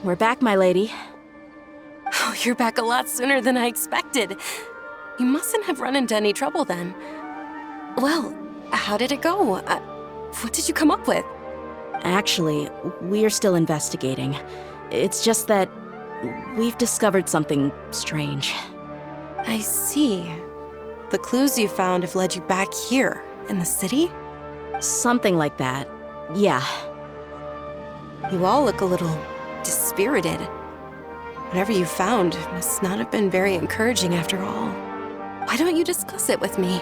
we're back, my lady. Oh, you're back a lot sooner than I expected. You mustn't have run into any trouble then. Well, how did it go? What did you come up with? Actually, we're still investigating. It's just that we've discovered something strange. I see. The clues you found have led you back here, in the city? Something like that. Yeah. You all look a little dispirited. Whatever you found must not have been very encouraging after all. Why don't you discuss it with me?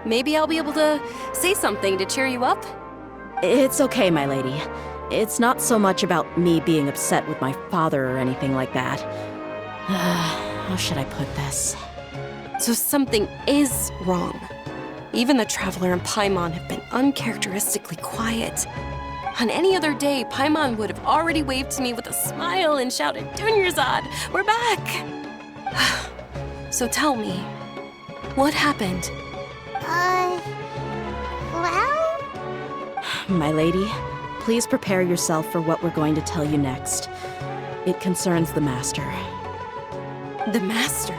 Maybe I'll be able to say something to cheer you up? It's okay, my lady. It's not so much about me being upset with my father or anything like that. How should I put this? So something is wrong. Even the Traveler and Paimon have been uncharacteristically quiet. On any other day, Paimon would have already waved to me with a smile and shouted, "Dunyarzad, we're back!" So tell me, what happened? Well? My lady, please prepare yourself for what we're going to tell you next. It concerns the Master. The Master?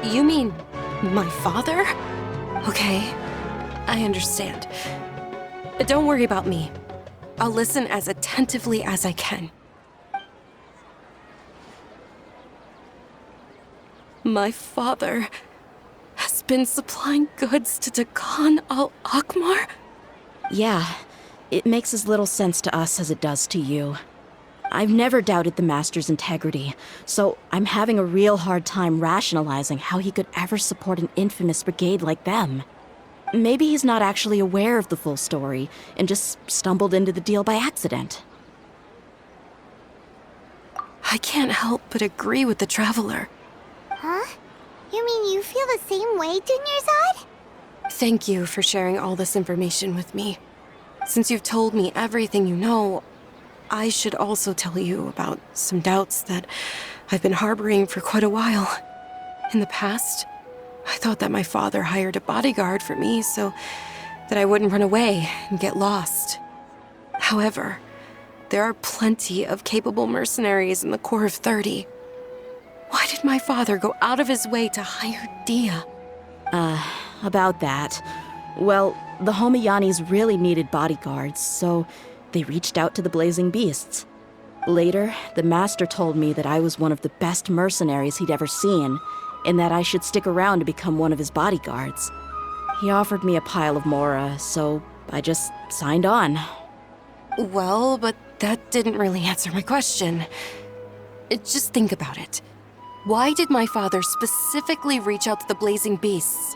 You mean my father? Okay, I understand. Don't worry about me. I'll listen as attentively as I can. My father has been supplying goods to Dakan al-Akmar? Yeah, it makes as little sense to us as it does to you. I've never doubted the Master's integrity, so I'm having a real hard time rationalizing how he could ever support an infamous brigade like them. Maybe he's not actually aware of the full story and just stumbled into the deal by accident. I can't help but agree with the Traveler. Huh? You mean you feel the same way, Dunyarzad? Thank you for sharing all this information with me. Since you've told me everything you know, I should also tell you about some doubts that I've been harboring for quite a while. In the past, I thought that my father hired a bodyguard for me so that I wouldn't run away and get lost. However, there are plenty of capable mercenaries in the Corps of 30. Why did my father go out of his way to hire Dehya? About that. Well, the Homiyanis really needed bodyguards, so they reached out to the Blazing Beasts. Later, the Master told me that I was one of the best mercenaries he'd ever seen, and that I should stick around to become one of his bodyguards. He offered me a pile of mora, so I just signed on. Well, but that didn't really answer my question. Just think about it. Why did my father specifically reach out to the Blazing Beasts?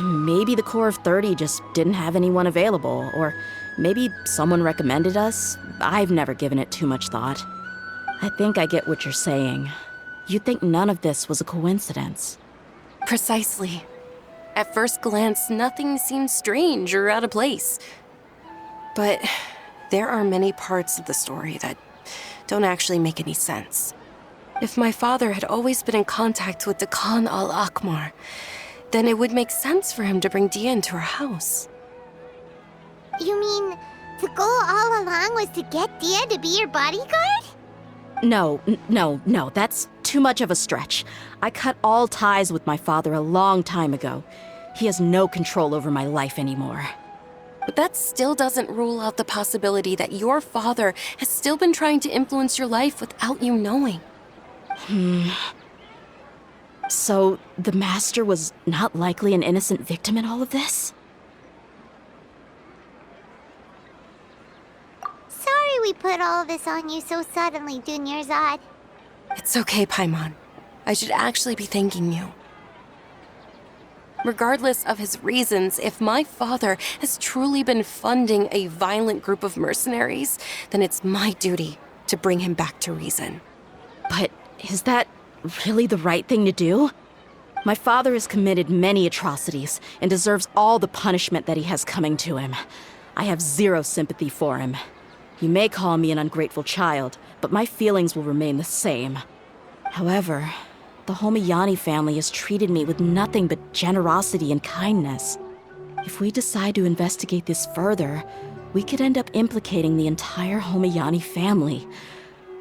Maybe the Corps of 30 just didn't have anyone available, or maybe someone recommended us. I've never given it too much thought. I think I get what you're saying. You'd think none of this was a coincidence. Precisely. At first glance, nothing seems strange or out of place. But there are many parts of the story that don't actually make any sense. If my father had always been in contact with Dakan al-Akmar, then it would make sense for him to bring Dehya into our house. You mean the goal all along was to get Dehya to be your bodyguard? No, that's too much of a stretch. I cut all ties with my father a long time ago. He has no control over my life anymore. But that still doesn't rule out the possibility that your father has still been trying to influence your life without you knowing. So, the Master was not likely an innocent victim in all of this? Sorry we put all this on you so suddenly, Dunyarzad. It's okay, Paimon. I should actually be thanking you. Regardless of his reasons, if my father has truly been funding a violent group of mercenaries, then it's my duty to bring him back to reason. But is that really the right thing to do? My father has committed many atrocities and deserves all the punishment that he has coming to him. I have zero sympathy for him. You may call me an ungrateful child, but my feelings will remain the same. However, the Homiyani family has treated me with nothing but generosity and kindness. If we decide to investigate this further, we could end up implicating the entire Homayani family.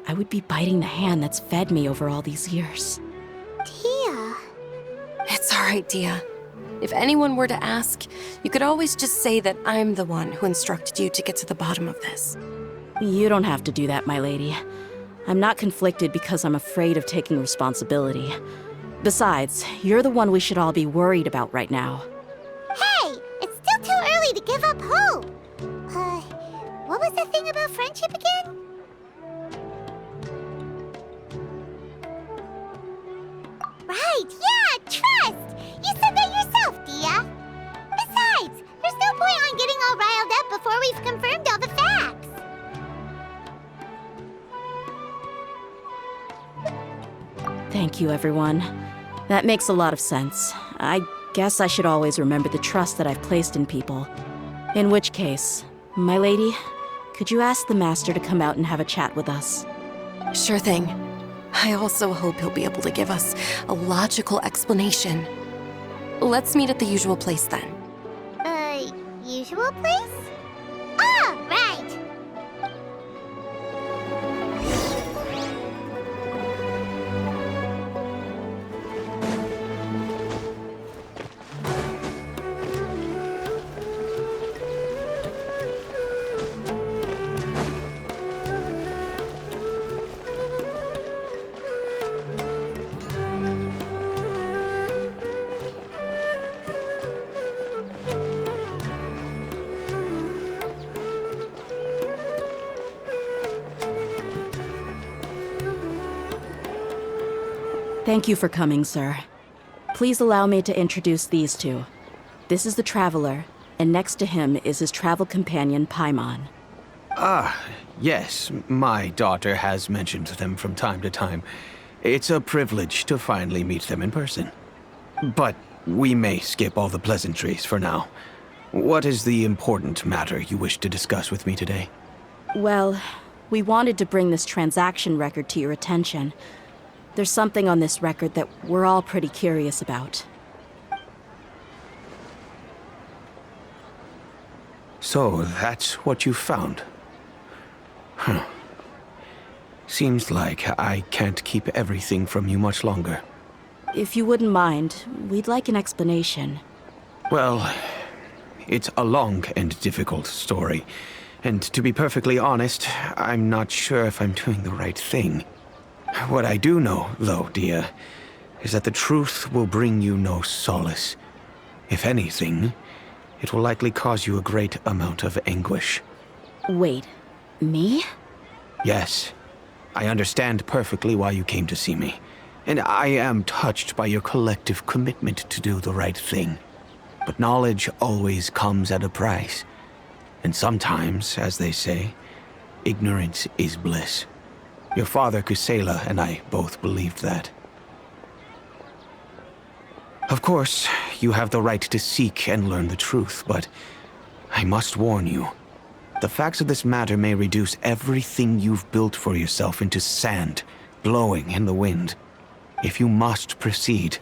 I would be biting the hand that's fed me over all these years. Dehya. It's all right, Dehya. If anyone were to ask, you could always just say that I'm the one who instructed you to get to the bottom of this. You don't have to do that, my lady. I'm not conflicted because I'm afraid of taking responsibility. Besides, you're the one we should all be worried about right now. Hey, it's still too early to give up hope. What was the thing about friendship again? Right, yeah, trust! You said that yourself, Dehya. Besides, there's no point on getting all riled up before we've confirmed all the facts. Thank you, everyone. That makes a lot of sense. I guess I should always remember the trust that I've placed in people. In which case, my lady, could you ask the Master to come out and have a chat with us? Sure thing. I also hope he'll be able to give us a logical explanation. Let's meet at the usual place then. Usual place? Ah, right! Thank you for coming, sir. Please allow me to introduce these two. This is the Traveler, and next to him is his travel companion, Paimon. Ah, yes, my daughter has mentioned them from time to time. It's a privilege to finally meet them in person. But we may skip all the pleasantries for now. What is the important matter you wish to discuss with me today? Well, we wanted to bring this transaction record to your attention. There's something on this record that we're all pretty curious about. So, that's what you found? Huh. Seems like I can't keep everything from you much longer. If you wouldn't mind, we'd like an explanation. Well, it's a long and difficult story. And to be perfectly honest, I'm not sure if I'm doing the right thing. What I do know, though, Dehya, is that the truth will bring you no solace. If anything, it will likely cause you a great amount of anguish. Wait, me? Yes, I understand perfectly why you came to see me, and I am touched by your collective commitment to do the right thing. But knowledge always comes at a price, and sometimes, as they say, ignorance is bliss. Your father, Kusela, and I both believed that. Of course, you have the right to seek and learn the truth, but I must warn you. The facts of this matter may reduce everything you've built for yourself into sand, blowing in the wind. If you must proceed,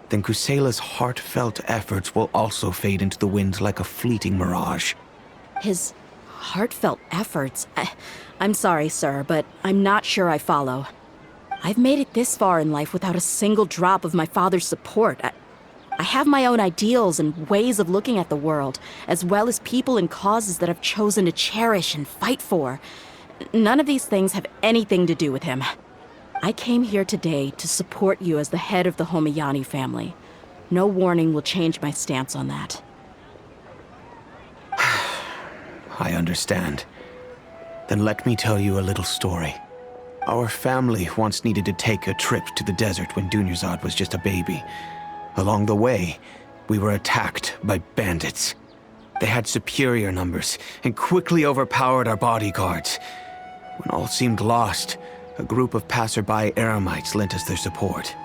then Kusela's heartfelt efforts will also fade into the wind like a fleeting mirage. His heartfelt efforts? I'm sorry, sir, but I'm not sure I follow. I've made it this far in life without a single drop of my father's support. I have my own ideals and ways of looking at the world, as well as people and causes that I've chosen to cherish and fight for. None of these things have anything to do with him. I came here today to support you as the head of the Homayani family. No warning will change my stance on that. I understand. Then let me tell you a little story. Our family once needed to take a trip to the desert when Dunyarzad was just a baby. Along the way, we were attacked by bandits. They had superior numbers and quickly overpowered our bodyguards. When all seemed lost, a group of passerby Eremites lent us their support.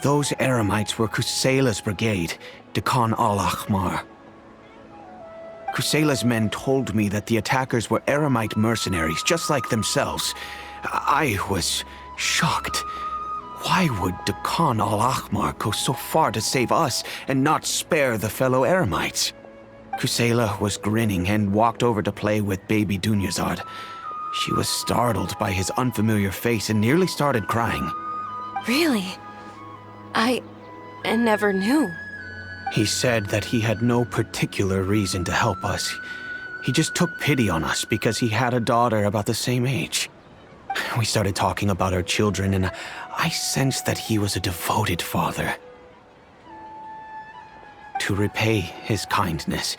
Those Eremites were Kusela's brigade, Dekan al-Ahmar. Kusela's men told me that the attackers were Eremite mercenaries, just like themselves. I was shocked. Why would Dekan al-Ahmar go so far to save us and not spare the fellow Eremites? Kusela was grinning and walked over to play with baby Dunyarzad. She was startled by his unfamiliar face and nearly started crying. Really? I never knew. He said that he had no particular reason to help us. He just took pity on us because he had a daughter about the same age. We started talking about our children, and I sensed that he was a devoted father. To repay his kindness,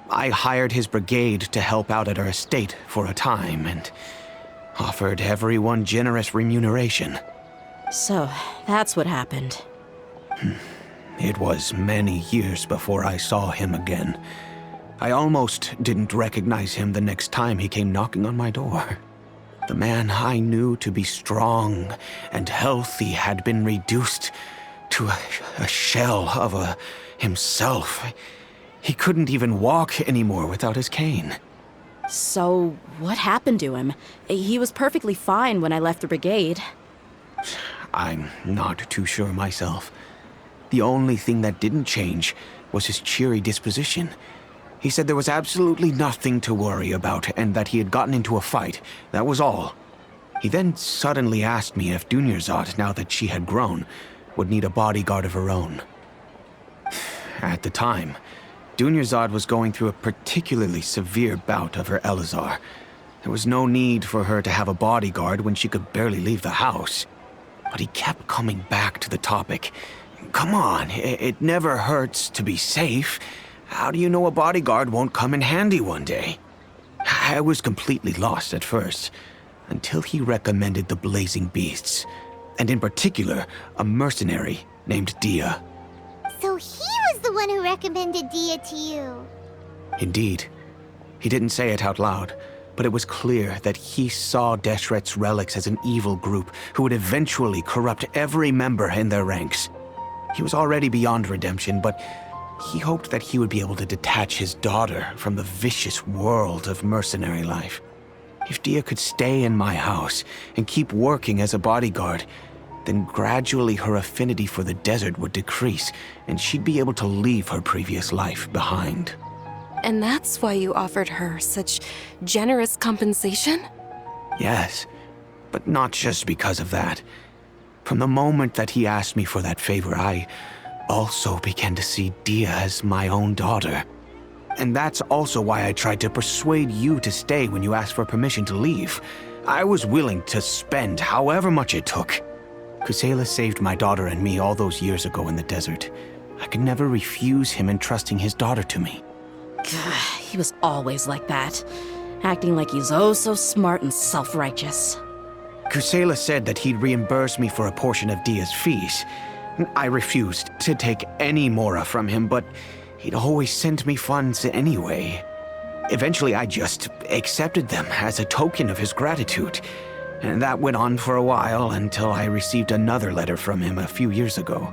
I hired his brigade to help out at our estate for a time and offered everyone generous remuneration. So, that's what happened. It was many years before I saw him again. I almost didn't recognize him the next time he came knocking on my door. The man I knew to be strong and healthy had been reduced to a shell of himself. He couldn't even walk anymore without his cane. So, what happened to him? He was perfectly fine when I left the brigade. I'm not too sure myself. The only thing that didn't change was his cheery disposition. He said there was absolutely nothing to worry about and that he had gotten into a fight. That was all. He then suddenly asked me if Dunyarzad, now that she had grown, would need a bodyguard of her own. At the time, Dunyarzad was going through a particularly severe bout of her Elazar. There was no need for her to have a bodyguard when she could barely leave the house. But he kept coming back to the topic. Come on, it never hurts to be safe. How do you know a bodyguard won't come in handy one day? I was completely lost at first, until he recommended the Blazing Beasts, and in particular, a mercenary named Dehya. So he was the one who recommended Dehya to you. Indeed. He didn't say it out loud, but it was clear that he saw Deshret's relics as an evil group who would eventually corrupt every member in their ranks. He was already beyond redemption, but he hoped that he would be able to detach his daughter from the vicious world of mercenary life. If Dehya could stay in my house and keep working as a bodyguard, then gradually her affinity for the desert would decrease, and she'd be able to leave her previous life behind. And that's why you offered her such generous compensation? Yes, but not just because of that. From the moment that he asked me for that favor, I also began to see Dehya as my own daughter. And that's also why I tried to persuade you to stay when you asked for permission to leave. I was willing to spend however much it took. Kusela saved my daughter and me all those years ago in the desert. I could never refuse him entrusting his daughter to me. He was always like that, acting like he's oh so smart and self-righteous. Kusela said that he'd reimburse me for a portion of Dehya's fees. I refused to take any mora from him, but he'd always sent me funds anyway. Eventually, I just accepted them as a token of his gratitude. And that went on for a while until I received another letter from him a few years ago.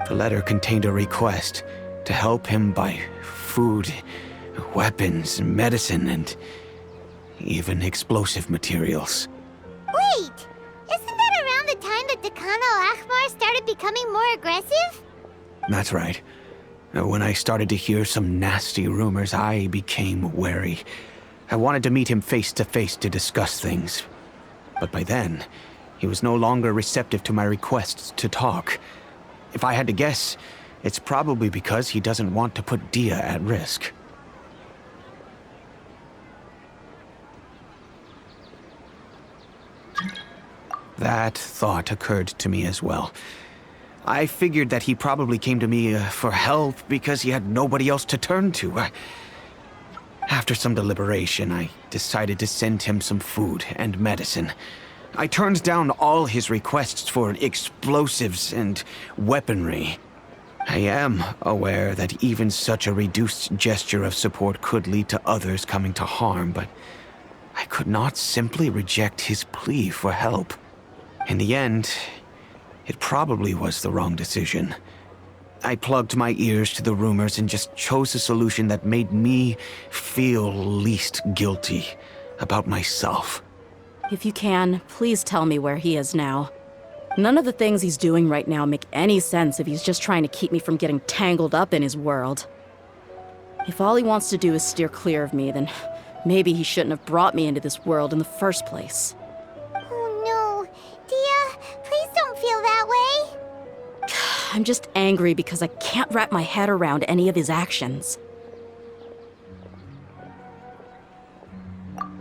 The letter contained a request to help him buy food, weapons, medicine, and even explosive materials. Wait! Isn't that around the time that Dekan al-Ahmar started becoming more aggressive? That's right. When I started to hear some nasty rumors, I became wary. I wanted to meet him face to face to discuss things. But by then, he was no longer receptive to my requests to talk. If I had to guess, it's probably because he doesn't want to put Dehya at risk. That thought occurred to me as well. I figured that he probably came to me for help because he had nobody else to turn to. After some deliberation, I decided to send him some food and medicine. I turned down all his requests for explosives and weaponry. I am aware that even such a reduced gesture of support could lead to others coming to harm, but I could not simply reject his plea for help. In the end, it probably was the wrong decision. I plugged my ears to the rumors and just chose a solution that made me feel least guilty about myself. If you can, please tell me where he is now. None of the things he's doing right now make any sense if he's just trying to keep me from getting tangled up in his world. If all he wants to do is steer clear of me, then maybe he shouldn't have brought me into this world in the first place. Oh no. Dehya, please don't feel that way. I'm just angry because I can't wrap my head around any of his actions.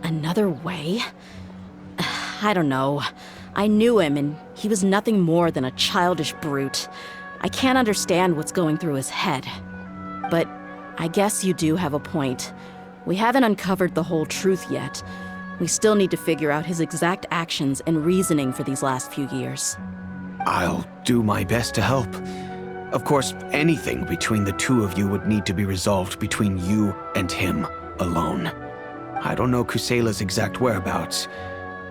Another way? I don't know. I knew him, and he was nothing more than a childish brute. I can't understand what's going through his head. But I guess you do have a point. We haven't uncovered the whole truth yet. We still need to figure out his exact actions and reasoning for these last few years. I'll do my best to help. Of course, anything between the two of you would need to be resolved between you and him alone. I don't know Kusela's exact whereabouts.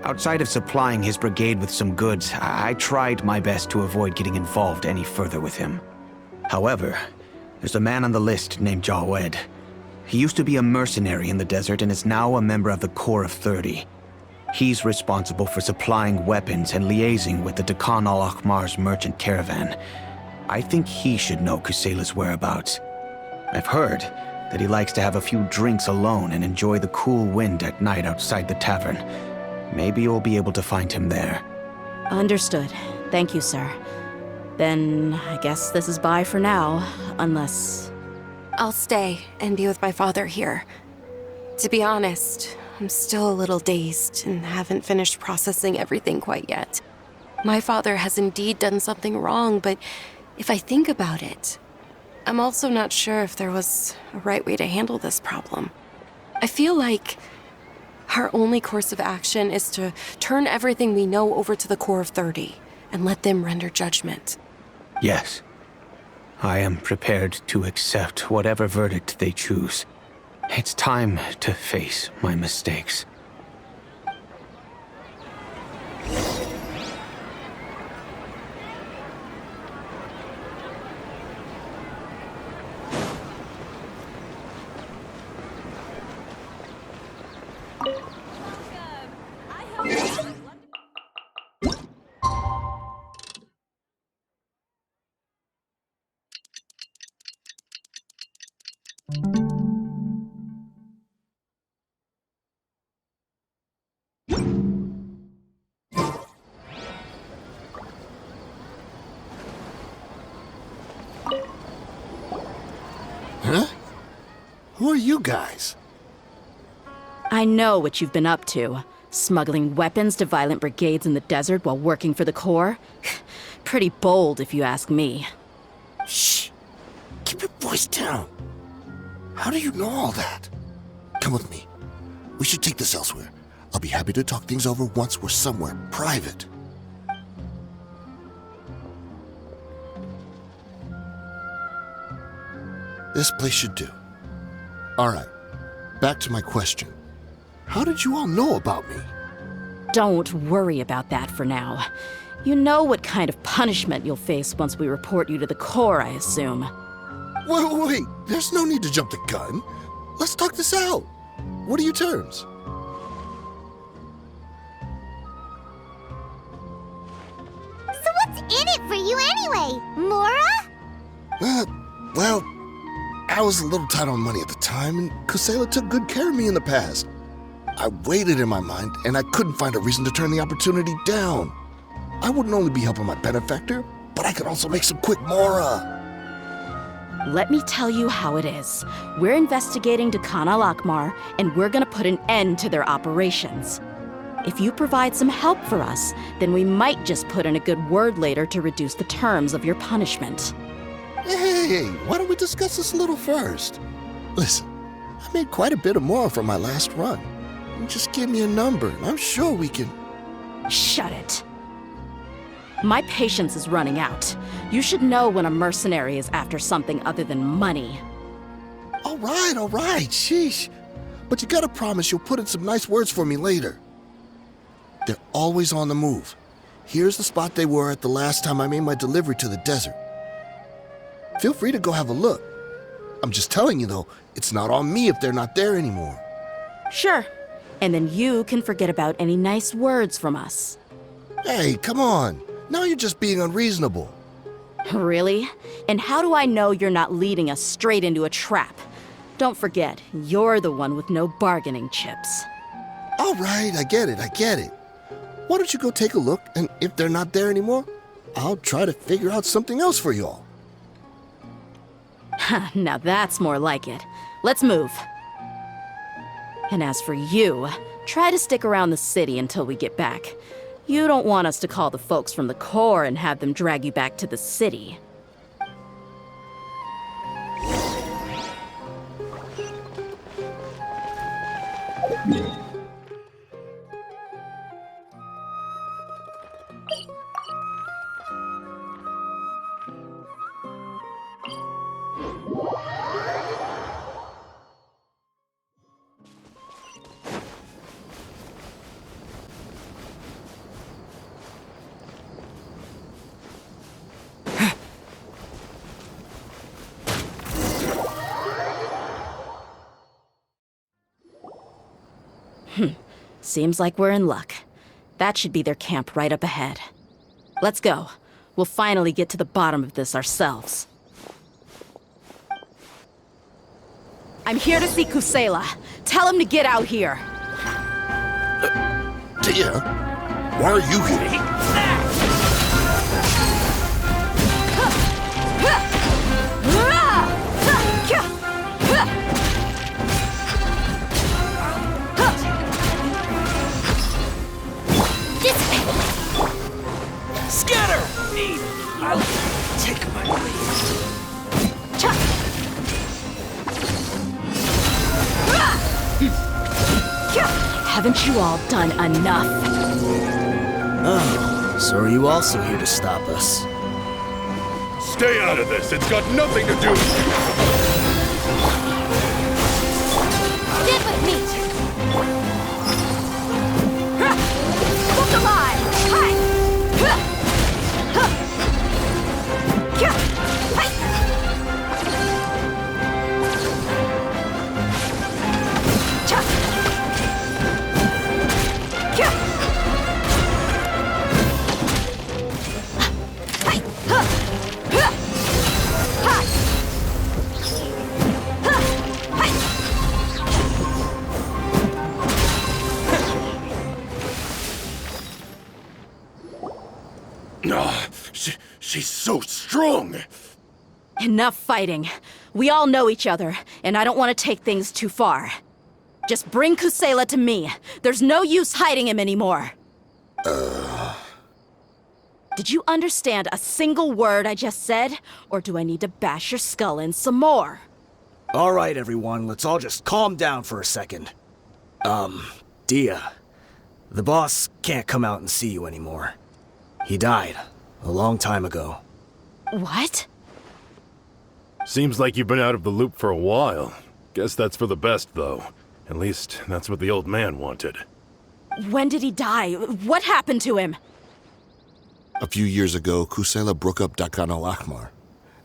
Outside of supplying his brigade with some goods, I tried my best to avoid getting involved any further with him. However, there's a man on the list named Jawed. He used to be a mercenary in the desert and is now a member of the Corps of 30. He's responsible for supplying weapons and liaising with the Dekhan al-Akhmar's merchant caravan. I think he should know Kusela's whereabouts. I've heard that he likes to have a few drinks alone and enjoy the cool wind at night outside the tavern. Maybe you'll be able to find him there. Understood. Thank you, sir. Then I guess this is bye for now, unless... I'll stay and be with my father here. To be honest, I'm still a little dazed and haven't finished processing everything quite yet. My father has indeed done something wrong, but if I think about it, I'm also not sure if there was a right way to handle this problem. I feel like our only course of action is to turn everything we know over to the Corps of 30 and let them render judgment. Yes. I am prepared to accept whatever verdict they choose. It's time to face my mistakes. Huh? Who are you guys? I know what you've been up to. Smuggling weapons to violent brigades in the desert while working for the Corps? Pretty bold, if you ask me. Shh! Keep your voice down. How do you know all that? Come with me. We should take this elsewhere. I'll be happy to talk things over once we're somewhere private. This place should do. All right, back to my question. How did you all know about me? Don't worry about that for now. You know what kind of punishment you'll face once we report you to the Corps, I assume. Wait, there's no need to jump the gun. Let's talk this out. What are your terms? So what's in it for you anyway, Mora? Well, I was a little tight on money at the time, and Kusela took good care of me in the past. I weighed it in my mind, and I couldn't find a reason to turn the opportunity down. I wouldn't only be helping my benefactor, but I could also make some quick Mora. Let me tell you how it is. We're investigating Dekhan al-Akhmar, and we're gonna put an end to their operations. If you provide some help for us, then we might just put in a good word later to reduce the terms of your punishment. Hey, why don't we discuss this a little first? Listen, I made quite a bit of Mora from my last run. Just give me a number, and I'm sure we can... Shut it. My patience is running out. You should know when a mercenary is after something other than money. All right, sheesh. But you gotta promise you'll put in some nice words for me later. They're always on the move. Here's the spot they were at the last time I made my delivery to the desert. Feel free to go have a look. I'm just telling you, though, it's not on me if they're not there anymore. Sure. And then you can forget about any nice words from us. Hey, come on. Now you're just being unreasonable. Really? And how do I know you're not leading us straight into a trap? Don't forget, you're the one with no bargaining chips. All right, I get it. Why don't you go take a look, and if they're not there anymore, I'll try to figure out something else for y'all. Now that's more like it. Let's move. And as for you, try to stick around the city until we get back. You don't want us to call the folks from the Corps and have them drag you back to the city. Seems like we're in luck. That should be their camp right up ahead. Let's go. We'll finally get to the bottom of this ourselves. I'm here to see Kusela. Tell him to get out here. Dehya, why are you here? Scatter! I'll take my leave. Haven't you all done enough? Oh, so are you also here to stop us? Stay out of this. It's got nothing to do with you. Stick with me! Look alive! She's so strong. Enough fighting. We all know each other, and I don't want to take things too far. Just bring Kusela to me. There's no use hiding him anymore. Did you understand a single word I just said? Or do I need to bash your skull in some more? All right, everyone, let's all just calm down for a second. Dehya, the boss can't come out and see you anymore. He died a long time ago. What? Seems like you've been out of the loop for a while. Guess that's for the best, though. At least, that's what the old man wanted. When did he die? What happened to him? A few years ago, Kusela broke up Dakan al-Ahmar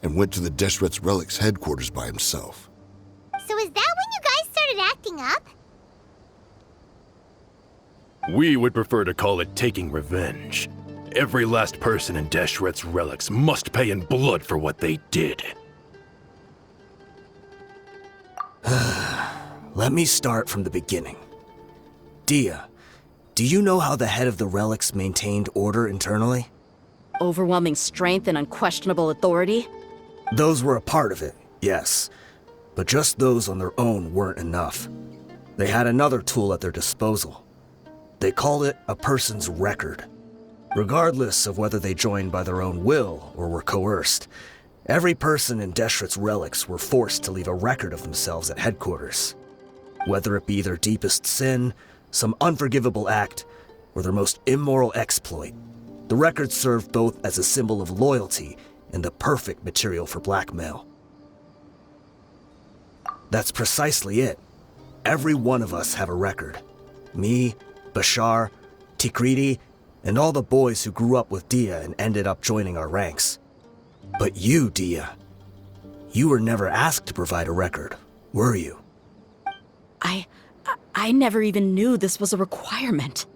and went to the Deshret's Relics headquarters by himself. So is that when you guys started acting up? We would prefer to call it taking revenge. Every last person in Deshret's Relics must pay in blood for what they did. Let me start from the beginning. Dehya, do you know how the head of the Relics maintained order internally? Overwhelming strength and unquestionable authority? Those were a part of it, yes. But just those on their own weren't enough. They had another tool at their disposal. They called it a person's record. Regardless of whether they joined by their own will or were coerced, every person in Deshret's Relics were forced to leave a record of themselves at headquarters. Whether it be their deepest sin, some unforgivable act, or their most immoral exploit, the record served both as a symbol of loyalty and the perfect material for blackmail. That's precisely it. Every one of us have a record. Me, Bashar, Tikriti, and all the boys who grew up with Dehya and ended up joining our ranks. But you, Dehya, you were never asked to provide a record, were you? I never even knew this was a requirement.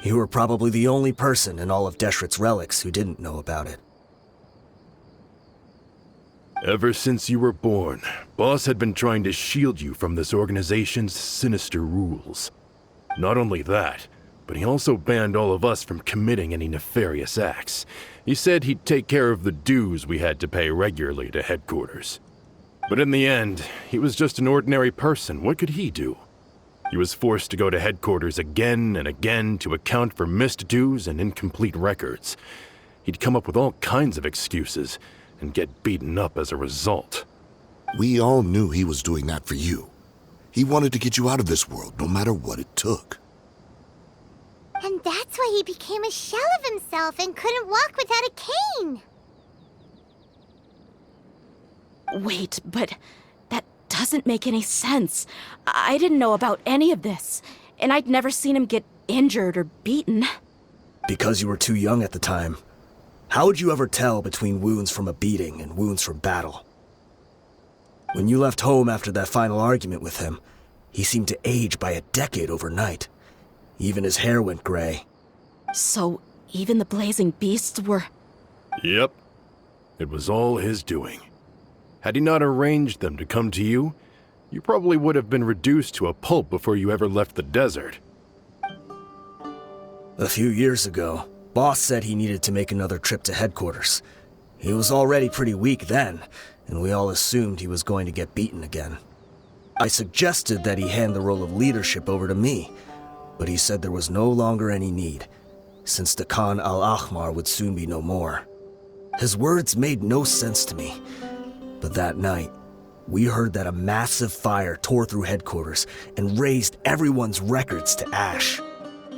You were probably the only person in all of Deshret's Relics who didn't know about it. Ever since you were born, Boss had been trying to shield you from this organization's sinister rules. Not only that, but he also banned all of us from committing any nefarious acts. He said he'd take care of the dues we had to pay regularly to headquarters. But in the end, he was just an ordinary person. What could he do? He was forced to go to headquarters again and again to account for missed dues and incomplete records. He'd come up with all kinds of excuses and get beaten up as a result. We all knew he was doing that for you. He wanted to get you out of this world, no matter what it took. And that's why he became a shell of himself and couldn't walk without a cane. Wait, but that doesn't make any sense. I didn't know about any of this, and I'd never seen him get injured or beaten. Because you were too young at the time. How would you ever tell between wounds from a beating and wounds from battle? When you left home after that final argument with him, he seemed to age by a decade overnight. Even his hair went gray. So, even the blazing beasts were... Yep. It was all his doing. Had he not arranged them to come to you, you probably would have been reduced to a pulp before you ever left the desert. A few years ago, Boss said he needed to make another trip to headquarters. He was already pretty weak then, and we all assumed he was going to get beaten again. I suggested that he hand the role of leadership over to me, but he said there was no longer any need, since the Khan al-Ahmar would soon be no more. His words made no sense to me, but that night, we heard that a massive fire tore through headquarters and razed everyone's records to ash.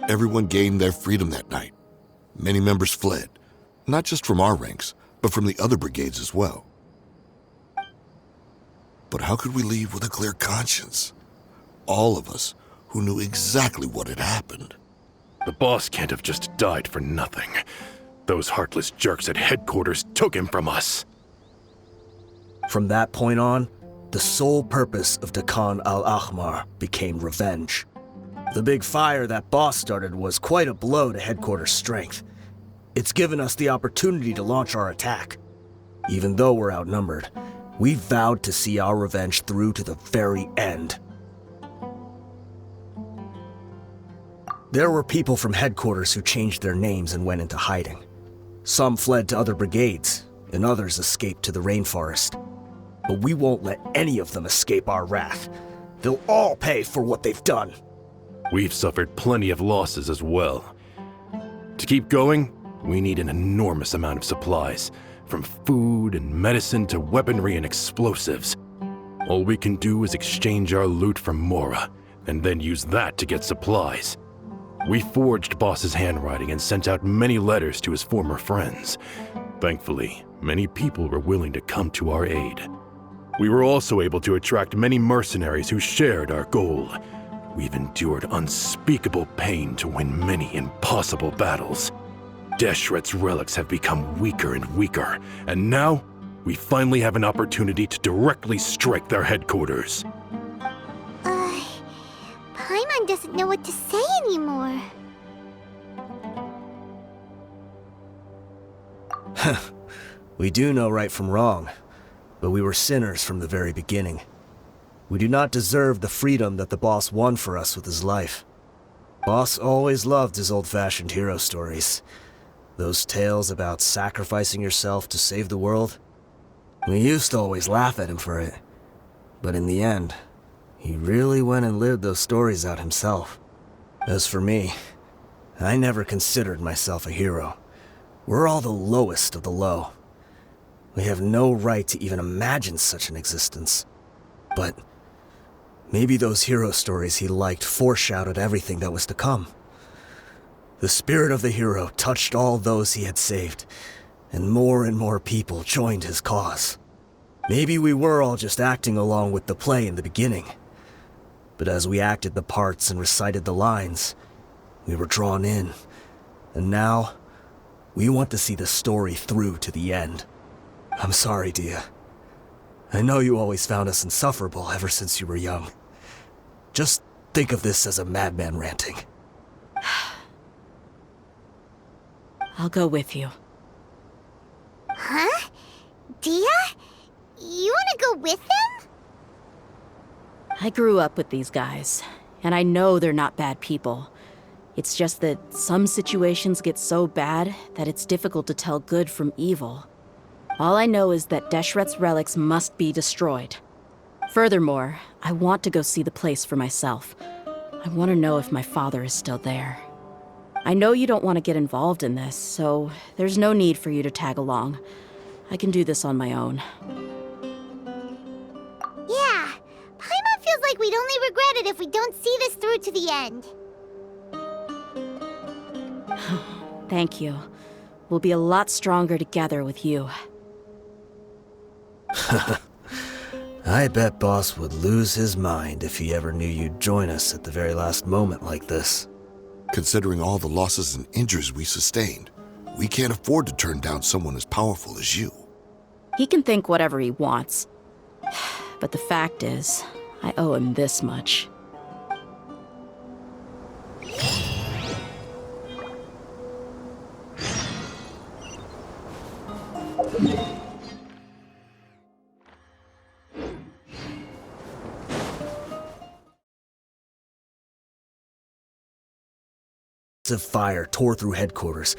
Everyone gained their freedom that night. Many members fled, not just from our ranks, but from the other brigades as well. But how could we leave with a clear conscience? All of us who knew exactly what had happened. The boss can't have just died for nothing. Those heartless jerks at headquarters took him from us. From that point on, the sole purpose of the Khan al-Ahmar became revenge. The big fire that Boss started was quite a blow to headquarters' strength. It's given us the opportunity to launch our attack. Even though we're outnumbered, we vowed to see our revenge through to the very end. There were people from headquarters who changed their names and went into hiding. Some fled to other brigades, and others escaped to the rainforest. But we won't let any of them escape our wrath. They'll all pay for what they've done. We've suffered plenty of losses as well. To keep going, we need an enormous amount of supplies, from food and medicine to weaponry and explosives. All we can do is exchange our loot from Mora, and then use that to get supplies. We forged Boss's handwriting and sent out many letters to his former friends. Thankfully, many people were willing to come to our aid. We were also able to attract many mercenaries who shared our goal. We've endured unspeakable pain to win many impossible battles. Deshret's relics have become weaker and weaker, and now we finally have an opportunity to directly strike their headquarters. Paimon doesn't know what to say anymore. We do know right from wrong, but we were sinners from the very beginning. We do not deserve the freedom that the boss won for us with his life. Boss always loved his old-fashioned hero stories. Those tales about sacrificing yourself to save the world. We used to always laugh at him for it. But in the end, he really went and lived those stories out himself. As for me, I never considered myself a hero. We're all the lowest of the low. We have no right to even imagine such an existence. But maybe those hero stories he liked foreshadowed everything that was to come. The spirit of the hero touched all those he had saved, and more people joined his cause. Maybe we were all just acting along with the play in the beginning. But as we acted the parts and recited the lines, we were drawn in. And now, we want to see the story through to the end. I'm sorry, Dehya. I know you always found us insufferable ever since you were young. Just think of this as a madman ranting. I'll go with you. Huh? Dehya? You wanna go with them? I grew up with these guys, and I know they're not bad people. It's just that some situations get so bad that it's difficult to tell good from evil. All I know is that Deshret's relics must be destroyed. Furthermore, I want to go see the place for myself. I want to know if my father is still there. I know you don't want to get involved in this, so there's no need for you to tag along. I can do this on my own. Yeah, Paimon feels like we'd only regret it if we don't see this through to the end. Thank you. We'll be a lot stronger together with you. I bet Boss would lose his mind if he ever knew you'd join us at the very last moment like this. Considering all the losses and injuries we sustained, we can't afford to turn down someone as powerful as you. He can think whatever he wants. But the fact is, I owe him this much. Of fire tore through headquarters,